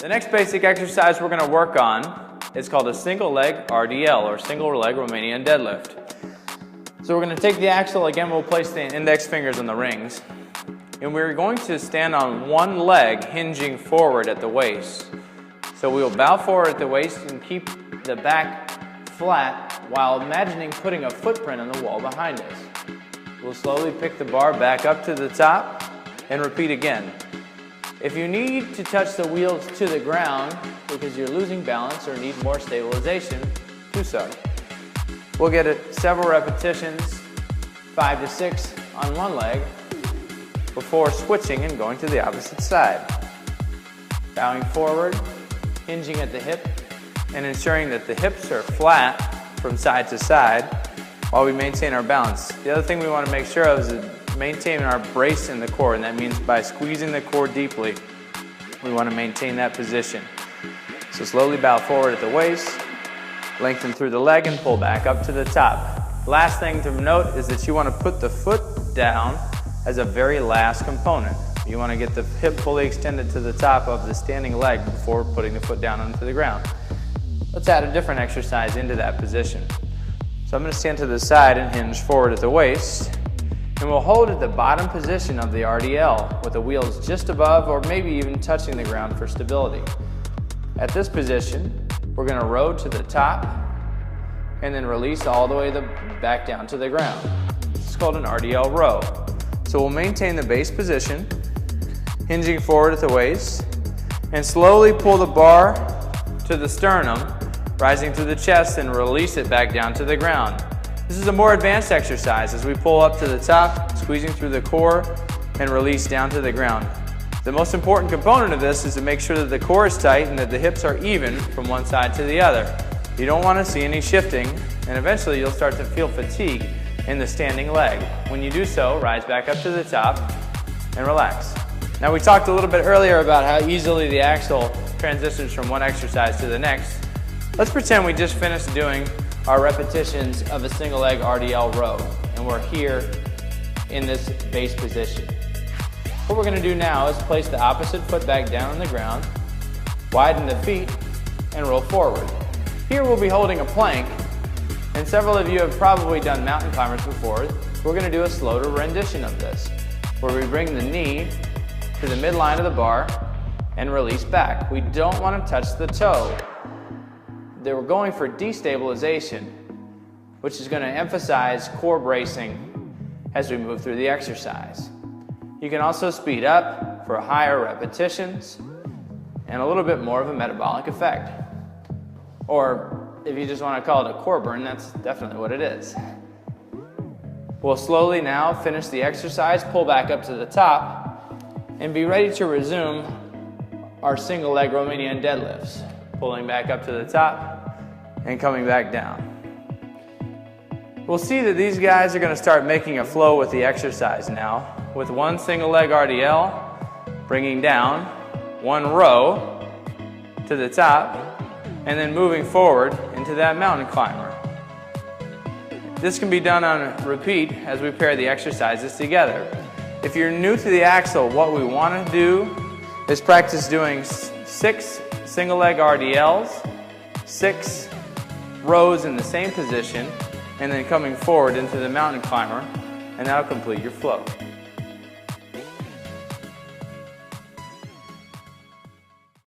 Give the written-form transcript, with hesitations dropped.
The next basic exercise we're going to work on is called a single leg RDL, or single leg Romanian deadlift. So we're going to take the axle, again we'll place the index fingers on the rings, and we're going to stand on one leg hinging forward at the waist. So we will bow forward at the waist and keep the back flat while imagining putting a footprint on the wall behind us. We'll slowly pick the bar back up to the top and repeat again. If you need to touch the wheels to the ground because you're losing balance or need more stabilization, do so. We'll get it several repetitions, 5 to 6 on one leg, before switching and going to the opposite side. Bowing forward, hinging at the hip, and ensuring that the hips are flat from side to side while we maintain our balance. The other thing we want to make sure of is maintaining our brace in the core, and that means by squeezing the core deeply, we want to maintain that position. So slowly bow forward at the waist, lengthen through the leg, and pull back up to the top. Last thing to note is that you want to put the foot down as a very last component. You want to get the hip fully extended to the top of the standing leg before putting the foot down onto the ground. Let's add a different exercise into that position. So I'm going to stand to the side and hinge forward at the waist, and we'll hold at the bottom position of the RDL with the wheels just above or maybe even touching the ground for stability. At this position, we're going to row to the top and then release all the way back down to the ground. This is called an RDL row. So we'll maintain the base position, hinging forward at the waist, and slowly pull the bar to the sternum, rising through the chest, and release it back down to the ground. This is a more advanced exercise as we pull up to the top, squeezing through the core, and release down to the ground. The most important component of this is to make sure that the core is tight and that the hips are even from one side to the other. You don't want to see any shifting, and eventually you'll start to feel fatigue in the standing leg. When you do so, rise back up to the top and relax. Now, we talked a little bit earlier about how easily the axle transitions from one exercise to the next. Let's pretend we just finished doing our repetitions of a single leg RDL row, and we're here in this base position. What we're going to do now is place the opposite foot back down on the ground, widen the feet, and roll forward. Here we'll be holding a plank, and several of you have probably done mountain climbers before. We're going to do a slow rendition of this, where we bring the knee to the midline of the bar and release back. We don't want to touch the toe. We're going for destabilization, which is going to emphasize core bracing as we move through the exercise. You can also speed up for higher repetitions and a little bit more of a metabolic effect. Or if you just want to call it a core burn, that's definitely what it is. We'll slowly now finish the exercise, pull back up to the top, and be ready to resume our single leg Romanian deadlifts. Pulling back up to the top and coming back down. We'll see that these guys are going to start making a flow with the exercise now, with one single leg RDL, bringing down, one row to the top, and then moving forward into that mountain climber. This can be done on repeat as we pair the exercises together. If you're new to the axle, what we want to do is practice doing 6 single leg RDLs, 6 rows in the same position, and then coming forward into the mountain climber, and that'll complete your flow.